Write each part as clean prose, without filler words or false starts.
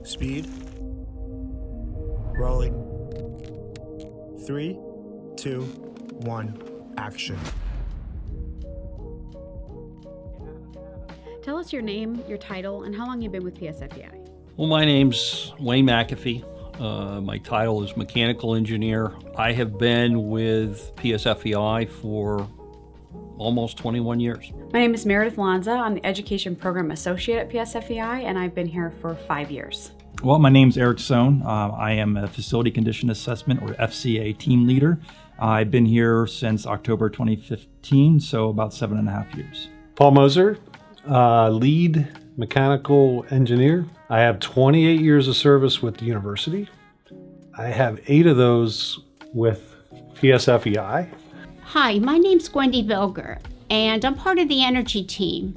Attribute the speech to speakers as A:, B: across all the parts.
A: Speed. Rolling. 3, 2, 1, action.
B: Tell us your name, your title, and how long you've been with PSFEI.
C: Well, my name's Wayne McAfee. My title is Mechanical Engineer. I have been with PSFEI for almost 21 years.
B: My name is Meredith Lanza. I'm the Education Program Associate at PSFEI, and I've been here for 5 years.
D: Well, my name's Eric Sohn. I am a Facility Condition Assessment, or FCA, team leader. I've been here since October 2015, so about 7.5 years.
E: Paul Moser, lead mechanical engineer. I have 28 years of service with the university. I have 8 of those with PSFEI.
F: Hi, my name's Gwendy Bilger, and I'm part of the energy team.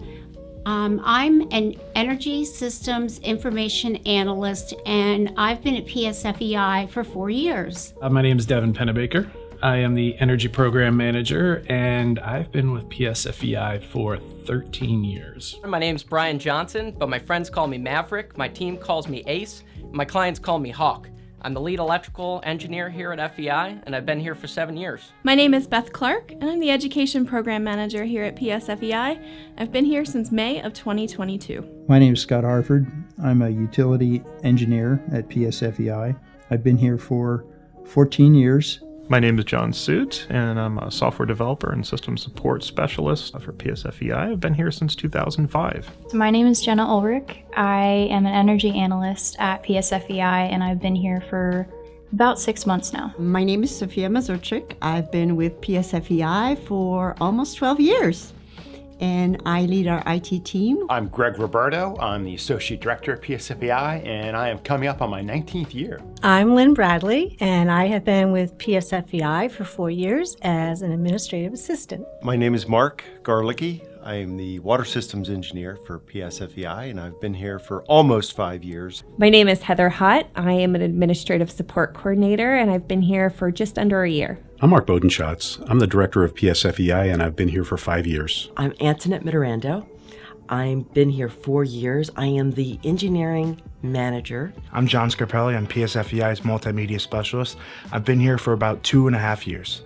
F: I'm an energy systems information analyst, and I've been at PSFEI for 4 years.
G: My name is Devin Pennebaker. I am the energy program manager, and I've been with PSFEI for 13 years.
H: My name's Brian Johnson, but my friends call me Maverick, my team calls me Ace, and my clients call me Hawk. I'm the lead electrical engineer here at FEI, and I've been here for 7 years.
I: My name is Beth Clark, and I'm the education program manager here at PSFEI. I've been here since May of 2022.
J: My name is Scott Harford. I'm a utility engineer at PSFEI. I've been here for 14 years.
K: My name is John Suit, and I'm a software developer and system support specialist for PSFEI. I've been here since 2005.
L: So my name is Jenna Ulrich. I am an energy analyst at PSFEI, and I've been here for about 6 months now.
M: My name is Sofia Mazurchik. I've been with PSFEI for almost 12 years. And I lead our IT team.
N: I'm Greg Roberto. I'm the Associate Director at PSFEI, and I am coming up on my 19th year.
O: I'm Lynn Bradley, and I have been with PSFEI for 4 years as an administrative assistant.
P: My name is Mark Garlicki. I am the Water Systems Engineer for PSFEI, and I've been here for almost 5 years.
Q: My name is Heather Hutt. I am an Administrative Support Coordinator, and I've been here for just under a year.
R: I'm Mark Bodenschatz. I'm the Director of PSFEI, and I've been here for 5 years.
S: I'm Antoinette Mitterando. I've been here 4 years. I am the Engineering Manager.
A: I'm John Scarpelli. I'm PSFEI's Multimedia Specialist. I've been here for about 2.5 years.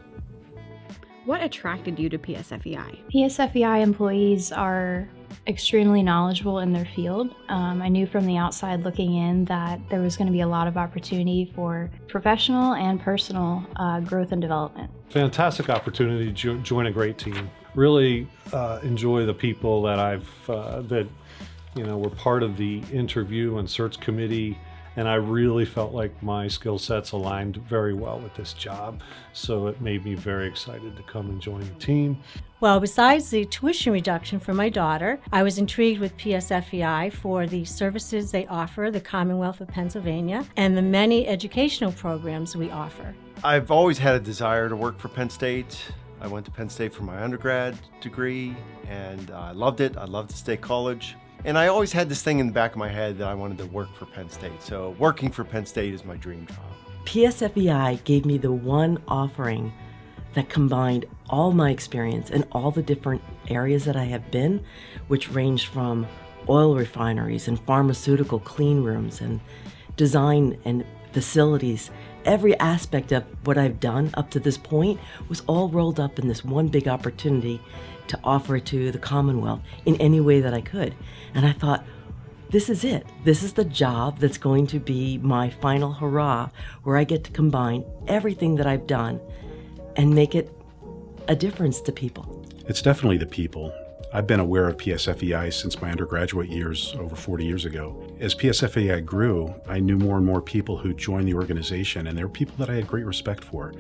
B: What attracted you to PSFEI?
L: PSFEI employees are extremely knowledgeable in their field. I knew from the outside looking in that there was going to be a lot of opportunity for professional and personal growth and development.
E: Fantastic opportunity to join a great team. Really enjoy the people that were part of the interview and search committee. And I really felt like my skill sets aligned very well with this job. So it made me very excited to come and join the team.
O: Well, besides the tuition reduction for my daughter, I was intrigued with PSFEI for the services they offer, the Commonwealth of Pennsylvania, and the many educational programs we offer.
P: I've always had a desire to work for Penn State. I went to Penn State for my undergrad degree, and I loved it. I loved the State College. And I always had this thing in the back of my head that I wanted to work for Penn State. So working for Penn State is my dream job.
S: PSFEI gave me the one offering that combined all my experience in all the different areas that I have been, which ranged from oil refineries and pharmaceutical clean rooms and design and facilities. Every aspect of what I've done up to this point was all rolled up in this one big opportunity to offer it to the Commonwealth in any way that I could. And I thought, this is it. This is the job that's going to be my final hurrah, where I get to combine everything that I've done and make it a difference to people.
R: It's definitely the people. I've been aware of PSFEI since my undergraduate years over 40 years ago. As PSFEI grew, I knew more and more people who joined the organization, and they were people that I had great respect for.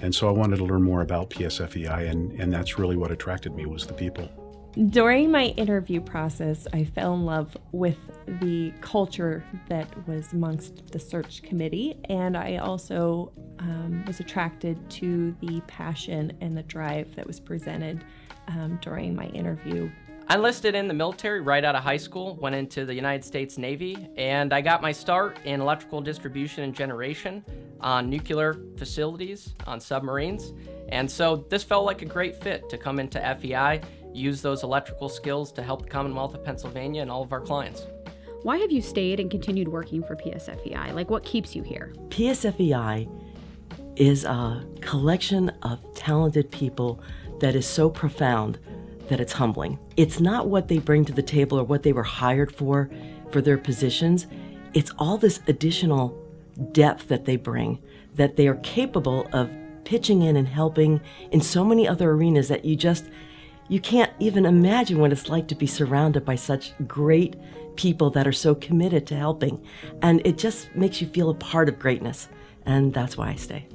R: And so I wanted to learn more about PSFEI, and that's really what attracted me, was the people.
Q: During my interview process, I fell in love with the culture that was amongst the search committee, and I also was attracted to the passion and the drive that was presented during my interview.
H: I enlisted in the military right out of high school, went into the United States Navy, and I got my start in electrical distribution and generation on nuclear facilities, on submarines. And so this felt like a great fit to come into FEI, use those electrical skills to help the Commonwealth of Pennsylvania and all of our clients.
B: Why have you stayed and continued working for PSFEI? Like, what keeps you here?
S: PSFEI is a collection of talented people that is so profound that it's humbling. It's not what they bring to the table or what they were hired for their positions. It's all this additional depth that they bring, that they are capable of pitching in and helping in so many other arenas that you can't even imagine what it's like to be surrounded by such great people that are so committed to helping. And it just makes you feel a part of greatness. And that's why I stay.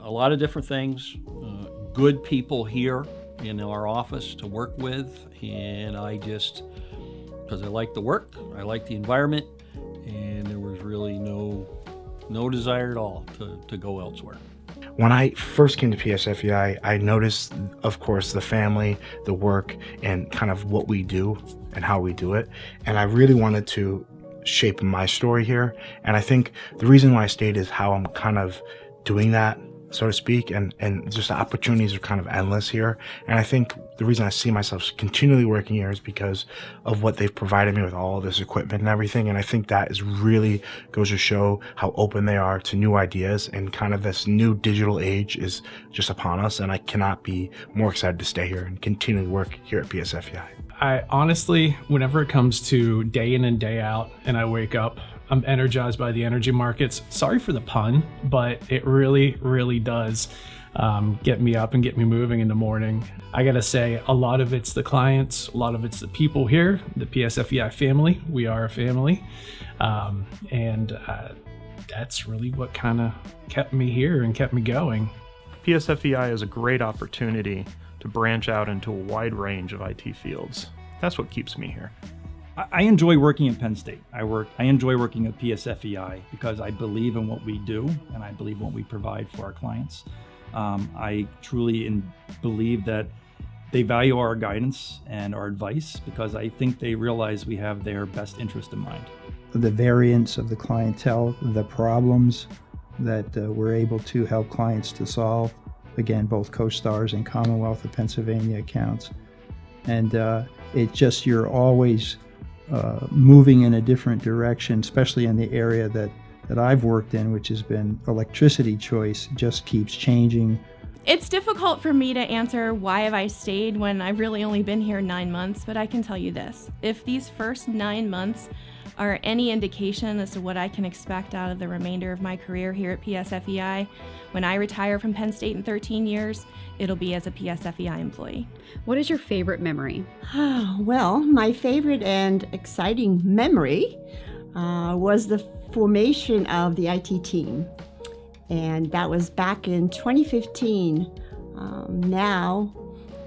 C: A lot of different things, good people here in our office to work with. And because I like the work, I like the environment, and there was really no desire at all to go elsewhere.
A: When I first came to PSFEI, I noticed, of course, the family, the work, and kind of what we do and how we do it. And I really wanted to shape my story here. And I think the reason why I stayed is how I'm kind of doing that, so to speak, and just the opportunities are kind of endless here. And I think the reason I see myself continually working here is because of what they've provided me with all this equipment and everything. And I think that is really goes to show how open they are to new ideas, and kind of this new digital age is just upon us. And I cannot be more excited to stay here and continue to work here at PSFEI.
G: I honestly, whenever it comes to day in and day out and I wake up, I'm energized by the energy markets. Sorry for the pun, but it really, really does get me up and get me moving in the morning. I gotta say, a lot of it's the clients, a lot of it's the people here, the PSFEI family. We are a family. That's really what kind of kept me here and kept me going.
K: PSFEI is a great opportunity to branch out into a wide range of IT fields. That's what keeps me here.
D: I enjoy working at Penn State. I enjoy working at PSFEI because I believe in what we do and I believe in what we provide for our clients. I truly believe that they value our guidance and our advice because I think they realize we have their best interest in mind.
J: The variance of the clientele, the problems that we're able to help clients to solve, again, both CoStars and Commonwealth of Pennsylvania accounts. And it's just, you're always moving in a different direction, especially in the area that I've worked in, which has been electricity choice, just keeps changing.
I: It's difficult for me to answer why have I stayed when I've really only been here 9 months, but I can tell you this. If these first 9 months are any indication as to what I can expect out of the remainder of my career here at PSFEI, when I retire from Penn State in 13 years, it'll be as a PSFEI employee.
B: What is your favorite memory?
M: Well, my favorite and exciting memory was the formation of the IT team. And that was back in 2015. Now,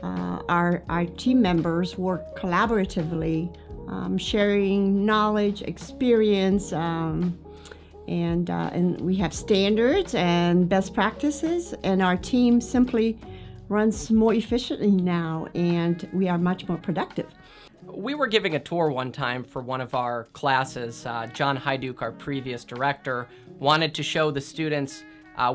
M: our team members work collaboratively, sharing knowledge, experience, and we have standards and best practices, and our team simply runs more efficiently now, and we are much more productive.
H: We were giving a tour one time for one of our classes. John Hyduke, our previous director, wanted to show the students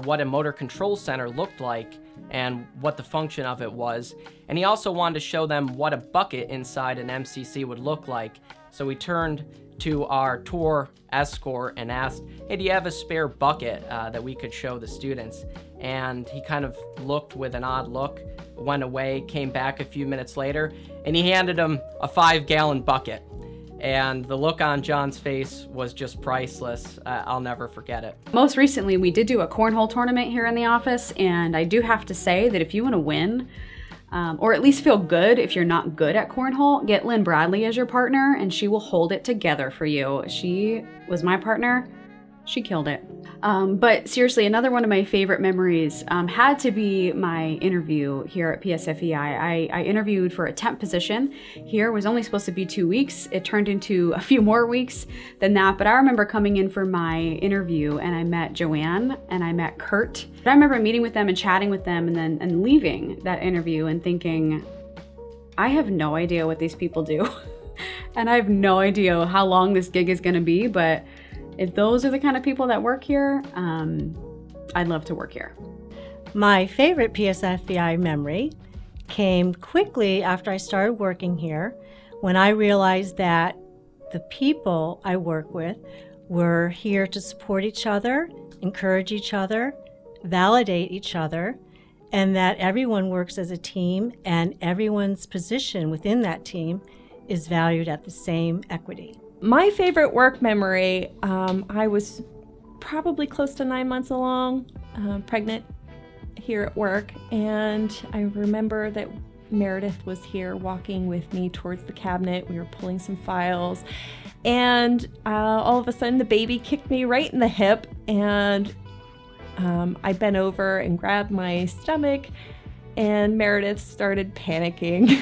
H: what a motor control center looked like and what the function of it was. And he also wanted to show them what a bucket inside an MCC would look like. So we turned to our tour escort and asked, hey, do you have a spare bucket that we could show the students? And he kind of looked with an odd look, went away, came back a few minutes later, and he handed him a 5-gallon bucket. And the look on John's face was just priceless. I'll never forget it.
B: Most recently, we did do a cornhole tournament here in the office, and I do have to say that if you want to win, or at least feel good if you're not good at cornhole, get Lynn Bradley as your partner, and she will hold it together for you. She was my partner. She killed it. But seriously, another one of my favorite memories had to be my interview here at PSFEI. I interviewed for a temp position. Here was only supposed to be 2 weeks. It turned into a few more weeks than that. But I remember coming in for my interview and I met Joanne and I met Kurt. But I remember meeting with them and chatting with them and leaving that interview and thinking, I have no idea what these people do. And I have no idea how long this gig is gonna be, but if those are the kind of people that work here, I'd love to work here.
O: My favorite PSFEI memory came quickly after I started working here, when I realized that the people I work with, we're here to support each other, encourage each other, validate each other, and that everyone works as a team and everyone's position within that team is valued at the same equity.
Q: My favorite work memory, I was probably close to 9 months along, pregnant here at work, and I remember that Meredith was here walking with me towards the cabinet. We were pulling some files, and all of a sudden the baby kicked me right in the hip, and I bent over and grabbed my stomach, and Meredith started panicking.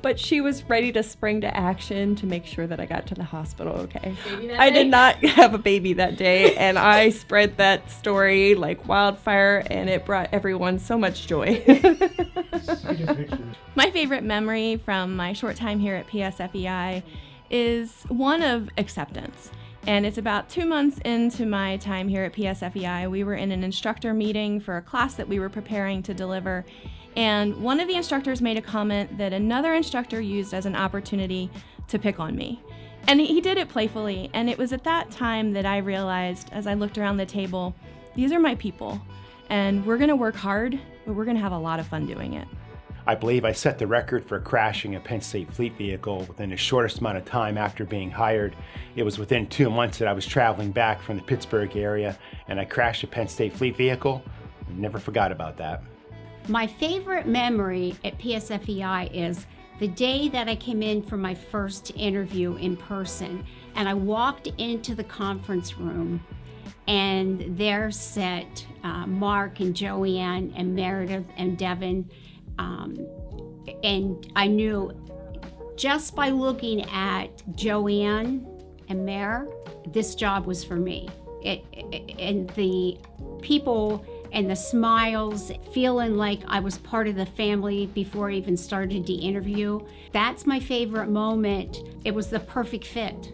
Q: But she was ready to spring to action to make sure that I got to the hospital okay. I did not have a baby that day, and I spread that story like wildfire, and it brought everyone so much joy.
I: My favorite memory from my short time here at PSFEI is one of acceptance. And it's about 2 months into my time here at PSFEI. We were in an instructor meeting for a class that we were preparing to deliver. And one of the instructors made a comment that another instructor used as an opportunity to pick on me. And he did it playfully. And it was at that time that I realized, as I looked around the table, these are my people. And we're gonna work hard, but we're gonna have a lot of fun doing it.
N: I believe I set the record for crashing a Penn State fleet vehicle within the shortest amount of time after being hired. It was within 2 months that I was traveling back from the Pittsburgh area, and I crashed a Penn State fleet vehicle. Never forgot about that.
F: My favorite memory at PSFEI is the day that I came in for my first interview in person, and I walked into the conference room, and there sat Mark and Joanne and Meredith and Devin, and I knew just by looking at Joanne and Mare, this job was for me. And the people and the smiles, feeling like I was part of the family before I even started the interview. That's my favorite moment. It was the perfect fit.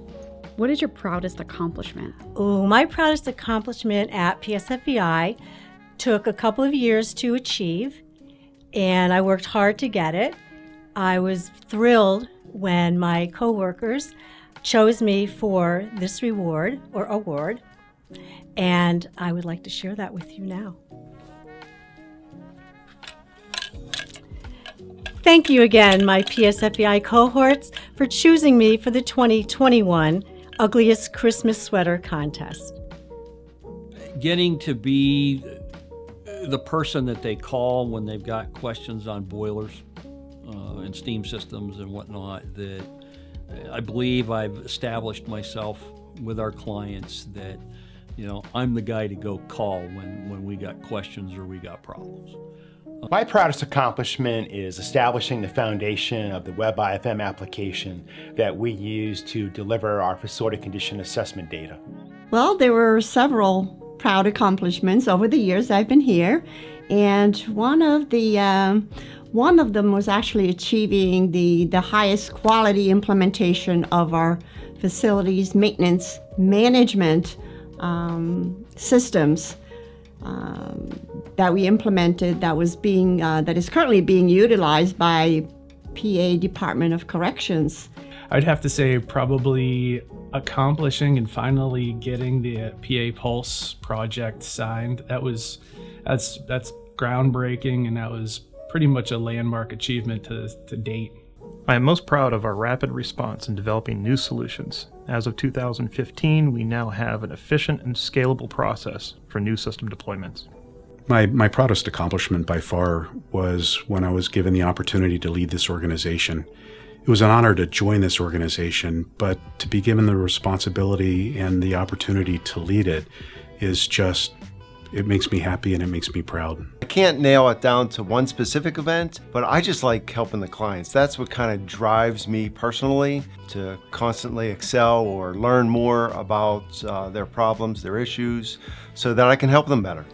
B: What is your proudest accomplishment?
O: Oh, my proudest accomplishment at PSFEI took a couple of years to achieve, and I worked hard to get it. I was thrilled when my coworkers chose me for this reward or award, and I would like to share that with you now. Thank you again, my PSFEI cohorts, for choosing me for the 2021 Ugliest Christmas Sweater Contest.
C: Getting to be the person that they call when they've got questions on boilers and steam systems and whatnot, that I believe I've established myself with our clients that, you know, I'm the guy to go call when we got questions or we got problems.
N: My proudest accomplishment is establishing the foundation of the WebIFM application that we use to deliver our facility condition assessment data.
M: Well, there were several proud accomplishments over the years I've been here, and one of them was actually achieving the highest quality implementation of our facilities maintenance management systems that we implemented, that is currently being utilized by PA Department of Corrections.
G: I'd have to say probably accomplishing and finally getting the PA Pulse project signed. That's groundbreaking, and that was pretty much a landmark achievement to date.
K: I am most proud of our rapid response in developing new solutions. As of 2015, we now have an efficient and scalable process for new system deployments.
R: My proudest accomplishment by far was when I was given the opportunity to lead this organization. It was an honor to join this organization, but to be given the responsibility and the opportunity to lead it is just, it makes me happy and it makes me proud.
P: I can't nail it down to one specific event, but I just like helping the clients. That's what kind of drives me personally to constantly excel or learn more about their problems, their issues, so that I can help them better.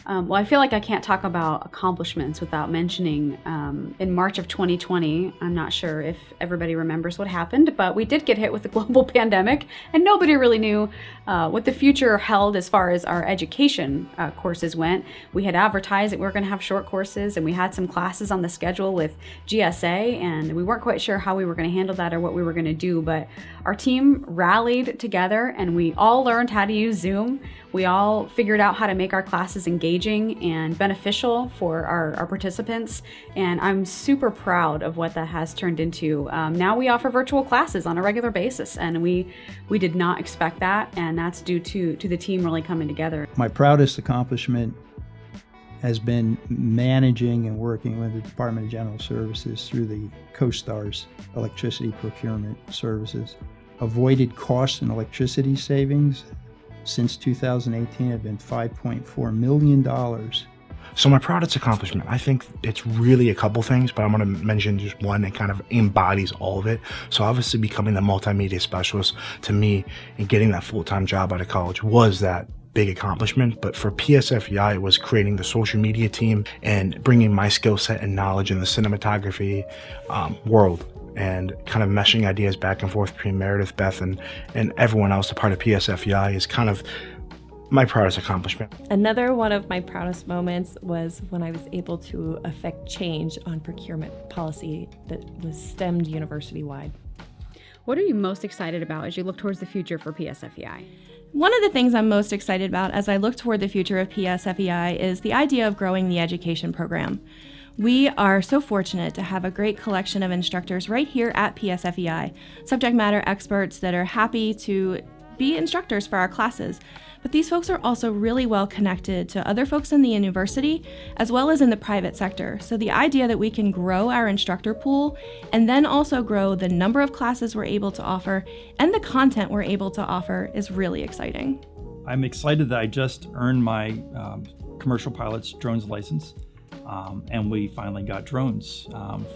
B: Well, I feel like I can't talk about accomplishments without mentioning in March of 2020, I'm not sure if everybody remembers what happened, but we did get hit with the global pandemic, and nobody really knew what the future held as far as our education courses went. We had advertised that we were going to have short courses, and we had some classes on the schedule with GSA, and we weren't quite sure how we were going to handle that or what we were going to do, but our team rallied together, and we all learned how to use Zoom. We all figured out how to make our classes engaging and beneficial for our participants, and I'm super proud of what that has turned into. Now we offer virtual classes on a regular basis, and we did not expect that, and that's due to the team really coming together.
J: My proudest accomplishment has been managing and working with the Department of General Services through the CoStar's electricity procurement services. Avoided cost and electricity savings since 2018 have been $5.4 million.
A: So my proudest accomplishment, I think it's really a couple things, but I'm going to mention just one that kind of embodies all of it. So obviously becoming the multimedia specialist to me and getting that full-time job out of college was that big accomplishment. But for PSFEI, it was creating the social media team and bringing my skill set and knowledge in the cinematography world, and kind of meshing ideas back and forth between Meredith, Beth, and everyone else, a part of PSFEI, is kind of my proudest accomplishment.
Q: Another one of my proudest moments was when I was able to affect change on procurement policy that was stemmed university-wide.
B: What are you most excited about as you look towards the future for PSFEI?
I: One of the things I'm most excited about as I look toward the future of PSFEI is the idea of growing the education program. We are so fortunate to have a great collection of instructors right here at PSFEI, subject matter experts that are happy to be instructors for our classes. But these folks are also really well connected to other folks in the university as well as in the private sector. So the idea that we can grow our instructor pool and then also grow the number of classes we're able to offer and the content we're able to offer is really exciting.
D: I'm excited that I just earned my commercial pilot's drones license. And we finally got drones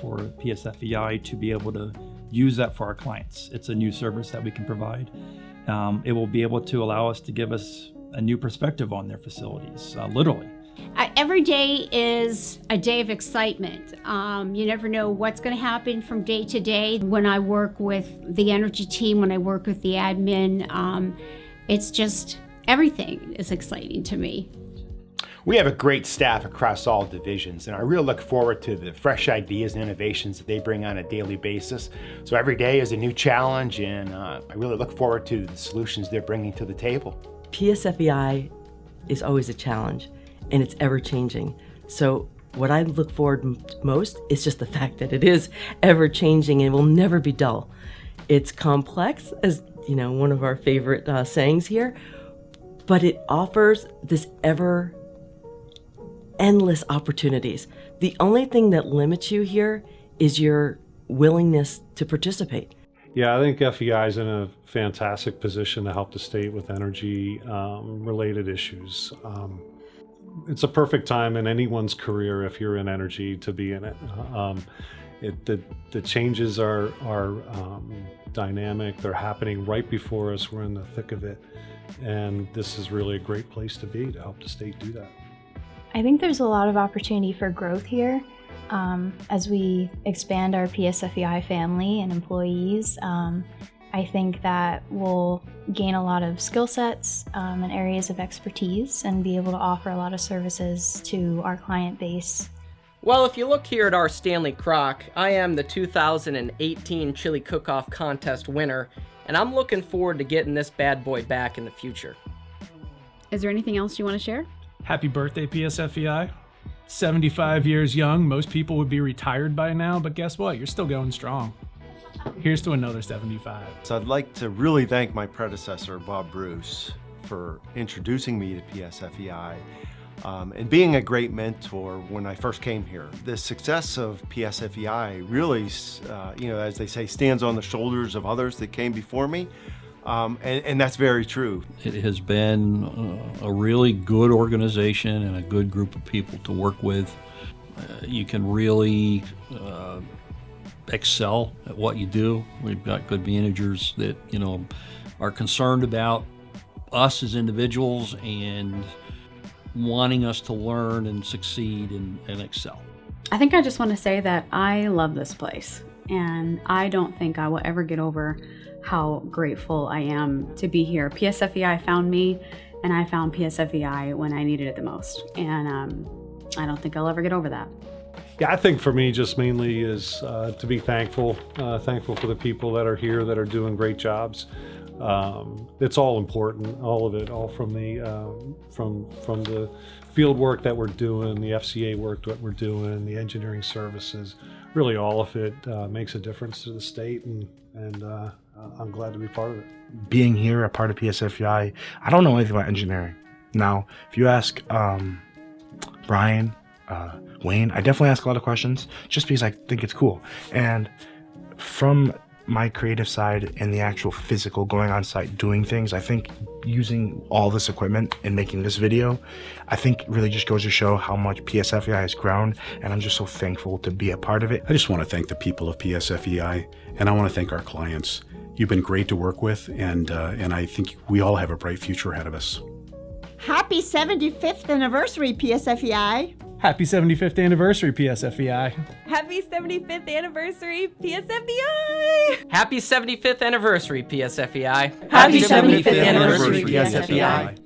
D: for PSFEI to be able to use that for our clients. It's a new service that we can provide. It will be able to allow us to give us a new perspective on their facilities, literally.
F: Every day is a day of excitement. You never know what's going to happen from day to day. When I work with the energy team, when I work with the admin, it's just everything is exciting to me.
N: We have a great staff across all divisions, and I really look forward to the fresh ideas and innovations that they bring on a daily basis. So every day is a new challenge, and I really look forward to the solutions they're bringing to the table.
S: PSFEI is always a challenge, and it's ever changing. So what I look forward most is just the fact that it is ever changing and will never be dull. It's complex, as you know, one of our favorite sayings here, but it offers this endless opportunities. The only thing that limits you here is your willingness to participate.
E: Yeah, I think FEI is in a fantastic position to help the state with energy related issues. It's a perfect time in anyone's career, if you're in energy, to be in it. The changes are dynamic. They're happening right before us. We're in the thick of it. And this is really a great place to be to help the state do that.
L: I think there's a lot of opportunity for growth here as we expand our PSFEI family and employees. I think that we'll gain a lot of skill sets and areas of expertise and be able to offer a lot of services to our client base.
H: Well, if you look here at our Stanley Crock, I am the 2018 Chili Cook-Off Contest winner, and I'm looking forward to getting this bad boy back in the future.
B: Is there anything else you want to share?
G: Happy birthday, PSFEI. 75 years young. Most people would be retired by now, but guess what? You're still going strong. Here's to another 75.
P: So I'd like to really thank my predecessor, Bob Bruce, for introducing me to PSFEI and being a great mentor when I first came here. The success of PSFEI really, as they say, stands on the shoulders of others that came before me. And that's very true.
C: It has been a really good organization and a good group of people to work with. You can really excel at what you do. We've got good managers that, are concerned about us as individuals and wanting us to learn and succeed and excel.
B: I think I just want to say that I love this place, and I don't think I will ever get over how grateful I am to be here. PSFEI found me, and I found PSFEI when I needed it the most, and I don't think I'll ever get over that.
E: Yeah, I think for me, just mainly is to be thankful for the people that are here that are doing great jobs. It's all important, all of it, all from the field work that we're doing, the FCA work that we're doing, the engineering services. Really, all of it makes a difference to the state, and I'm glad to be part of it.
A: Being here, a part of PSFEI, I don't know anything about engineering. Now, if you ask Brian, Wayne, I definitely ask a lot of questions just because I think it's cool. And from my creative side and the actual physical going on site doing things, I think using all this equipment and making this video, I think really just goes to show how much PSFEI has grown, and I'm just so thankful to be a part of it.
R: I just want to thank the people of PSFEI, and I want to thank our clients. You've been great to work with, and I think we all have a bright future ahead of us.
M: Happy 75th anniversary, PSFEI.
G: Happy 75th anniversary, PSFEI.
I: Happy 75th anniversary, PSFEI!
H: Happy 75th anniversary, PSFEI.
S: Happy 75th anniversary, PSFEI.